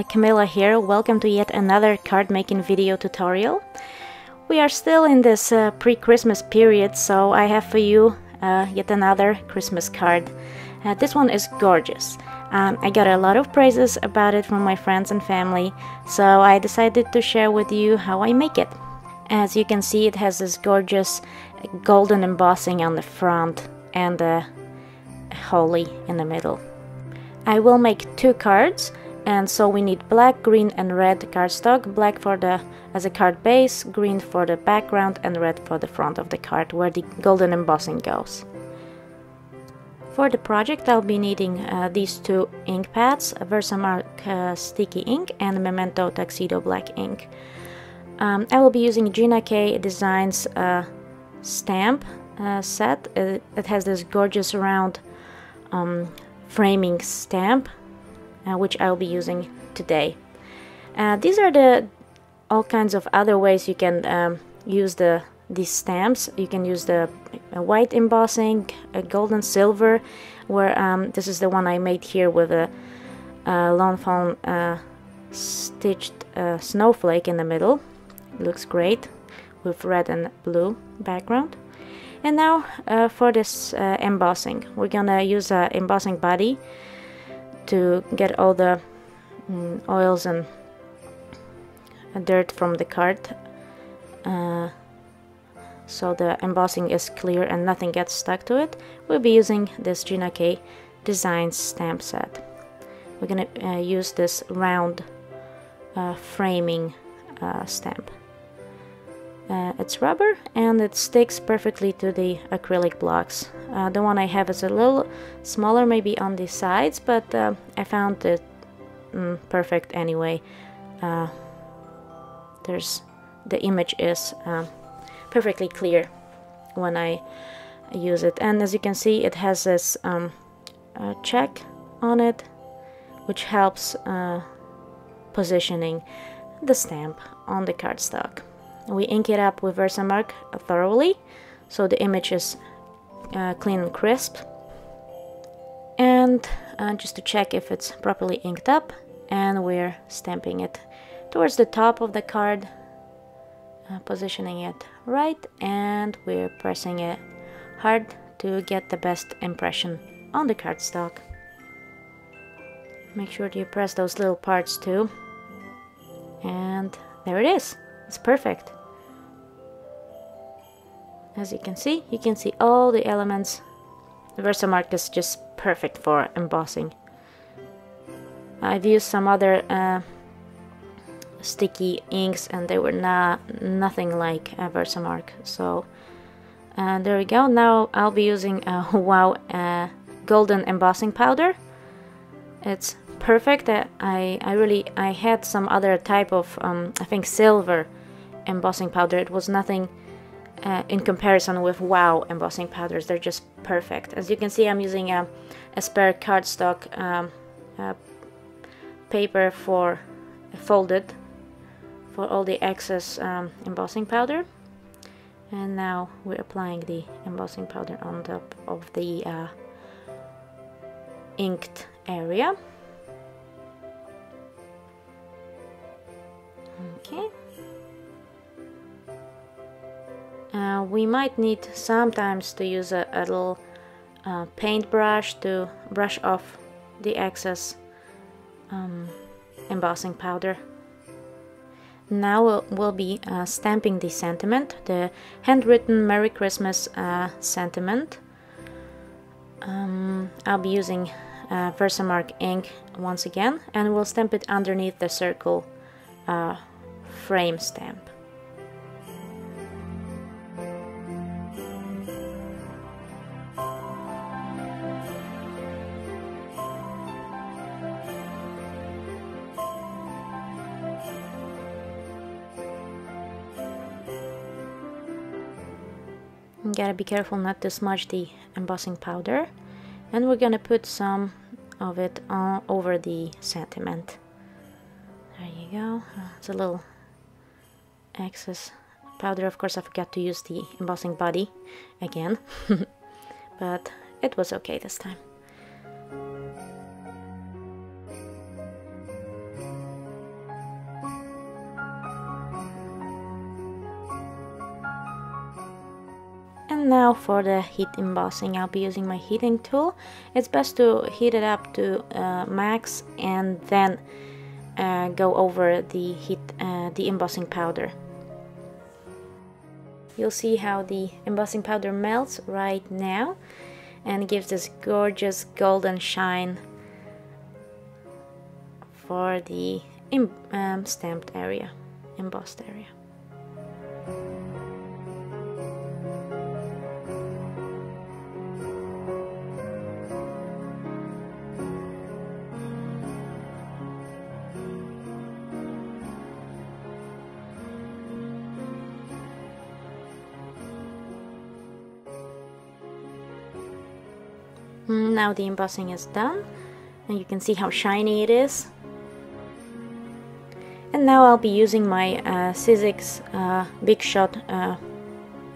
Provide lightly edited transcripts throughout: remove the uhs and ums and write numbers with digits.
Camilla here. Welcome to yet another card making video tutorial. We are still in this pre-Christmas period, so I have for you yet another Christmas card. This one is gorgeous. I got a lot of praises about it from my friends and family, so I decided to share with you how I make it. As you can see, it has this gorgeous golden embossing on the front and a holly in the middle. I will make two cards, and so we need black, green and red cardstock. Black for the as a card base, green for the background and red for the front of the card where the golden embossing goes. For the project I'll be needing these two ink pads, Versamark sticky ink and Memento Tuxedo black ink. I will be using Gina K Designs stamp set. It has this gorgeous round framing stamp, which I'll be using today. These are all kinds of other ways you can use these stamps. You can use the white embossing, gold and silver, where this is the one I made here with a lawn fawn stitched snowflake in the middle. It looks great with red and blue background. And now for this embossing, we're gonna use an embossing body to get all the oils and dirt from the card, so the embossing is clear and nothing gets stuck to it. We'll be using this Gina K Designs stamp set. We're gonna use this round framing stamp. It's rubber and it sticks perfectly to the acrylic blocks. The one I have is a little smaller, maybe on the sides, but I found it perfect anyway. The image is perfectly clear when I use it, and as you can see, it has this check on it, which helps positioning the stamp on the cardstock. We ink it up with Versamark thoroughly, so the image is clean and crisp. And just to check if it's properly inked up, and we're stamping it towards the top of the card, positioning it right, and we're pressing it hard to get the best impression on the cardstock. Make sure you press those little parts too. And there it is. It's perfect. As you can see all the elements. Versamark is just perfect for embossing. I've used some other sticky inks and they were nothing like Versamark. So there we go. Now I'll be using Wow golden embossing powder. It's perfect. I had some other type of I think silver embossing powder. It was nothing in comparison with Wow embossing powders. They're just perfect. As you can see, I'm using a spare cardstock paper for folded for all the excess embossing powder, and now we're applying the embossing powder on top of the inked area. Okay. We might need sometimes to use a little paintbrush to brush off the excess embossing powder. Now we'll be stamping the sentiment, the handwritten Merry Christmas sentiment. I'll be using Versamark ink once again, and we'll stamp it underneath the circle frame stamp. You gotta be careful not to smudge the embossing powder, and we're gonna put some of it over the sentiment. There you go. It's a little excess powder. Of course, I forgot to use the embossing body again, but it was okay this time. And now for the heat embossing, I'll be using my heating tool. It's best to heat it up to max and then go over the embossing powder. You'll see how the embossing powder melts right now and gives this gorgeous golden shine for the stamped area, embossed area. Now the embossing is done and you can see how shiny it is. And now I'll be using my Sizzix Big Shot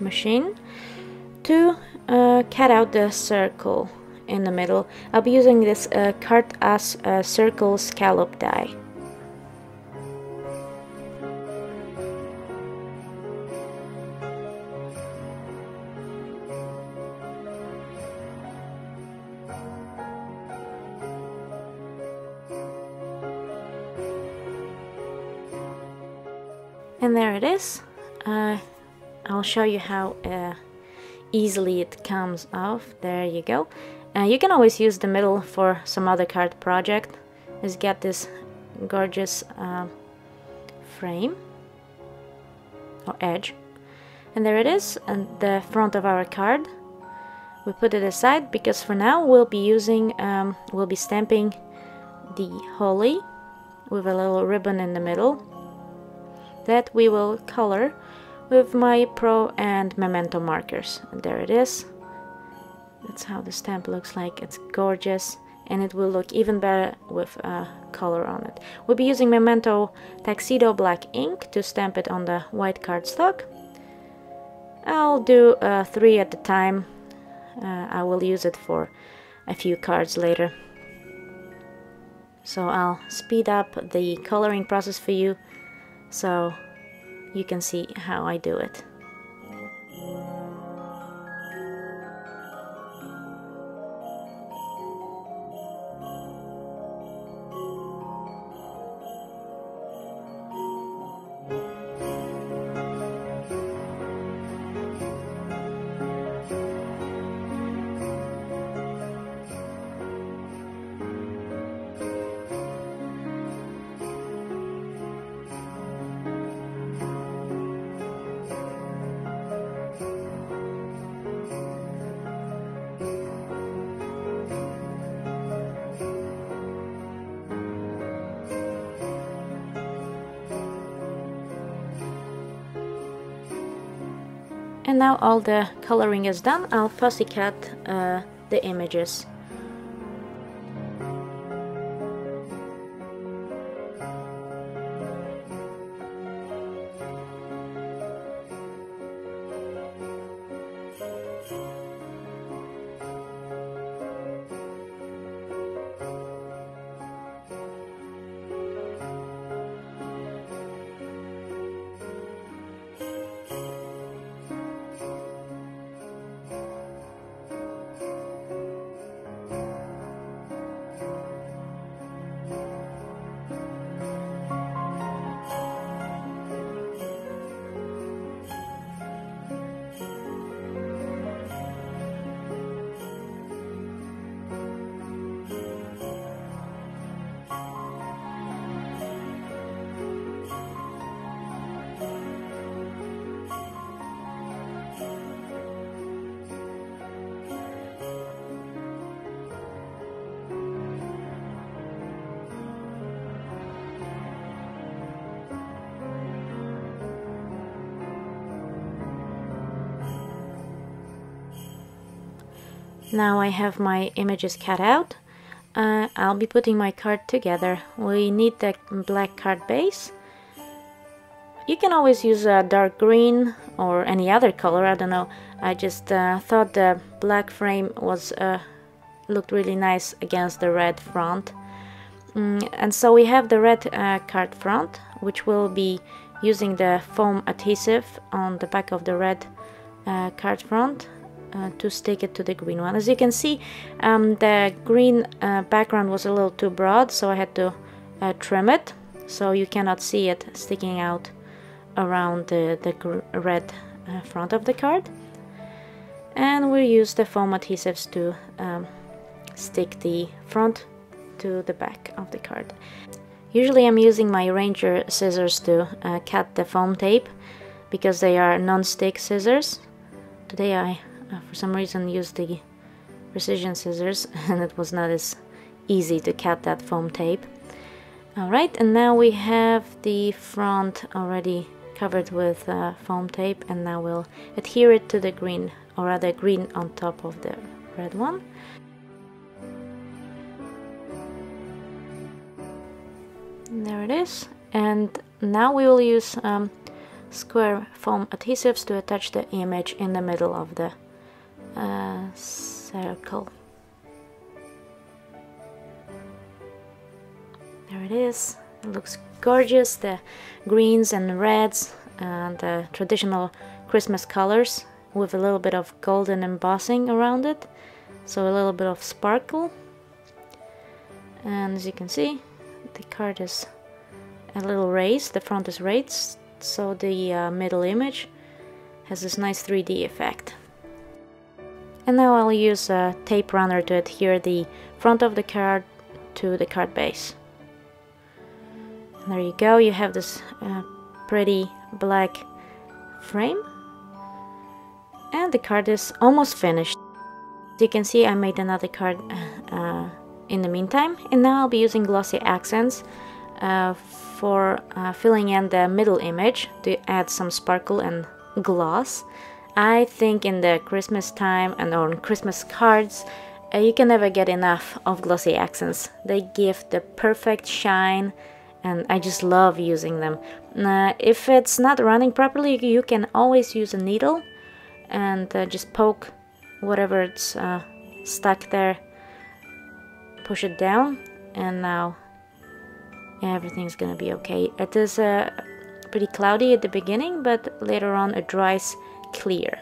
machine to cut out the circle in the middle. I'll be using this Cut Us Circle Scallop die. And there it is. I'll show you how easily it comes off. There you go. You can always use the middle for some other card project. Just get this gorgeous frame or edge. And there it is, and the front of our card. We put it aside because for now we'll be stamping the holly with a little ribbon in the middle that we will color with my Pro and Memento markers. And there it is. That's how the stamp looks like. It's gorgeous and it will look even better with color on it. We'll be using Memento Tuxedo Black ink to stamp it on the white cardstock. I'll do 3 at a time. I will use it for a few cards later. So I'll speed up the coloring process for you so you can see how I do it. And now all the coloring is done, I'll fussy cut the images. Now I have my images cut out. I'll be putting my card together. We need the black card base. You can always use a dark green or any other color, I don't know. I just thought the black frame was looked really nice against the red front. And so we have the red card front, which will be using the foam adhesive on the back of the red card front to stick it to the green one. As you can see, the green background was a little too broad, so I had to trim it, so you cannot see it sticking out around the red front of the card. And we use the foam adhesives to stick the front to the back of the card. Usually I'm using my Ranger scissors to cut the foam tape because they are non-stick scissors. Today I for some reason used the precision scissors and it was not as easy to cut that foam tape. Alright, and now we have the front already covered with foam tape, and now we'll adhere it to the green, or rather green on top of the red one. And there it is. And now we will use square foam adhesives to attach the image in the middle of the circle. There it is. It looks gorgeous. The greens and reds and the traditional Christmas colors with a little bit of golden embossing around it, so a little bit of sparkle. And as you can see, the card is a little raised, the front is raised, so the middle image has this nice 3D effect. And now I'll use a tape runner to adhere the front of the card to the card base. And there you go, you have this pretty black frame, and the card is almost finished. As you can see, I made another card in the meantime, and now I'll be using glossy accents for filling in the middle image to add some sparkle and gloss. I think in the Christmas time and on Christmas cards you can never get enough of glossy accents. They give the perfect shine and I just love using them. If it's not running properly, you can always use a needle and just poke whatever it's stuck there, push it down, and now everything's gonna be okay. It is pretty cloudy at the beginning, but later on it dries clear.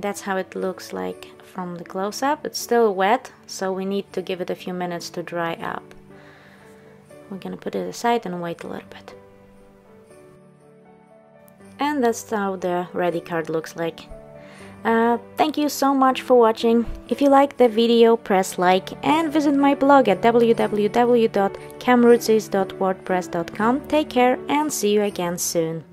That's how it looks like from the close-up. It's still wet, so we need to give it a few minutes to dry up. We're gonna put it aside and wait a little bit. And that's how the ready card looks like. Thank you so much for watching. If you liked the video, press like and visit my blog at www.camrootses.wordpress.com. Take care and see you again soon.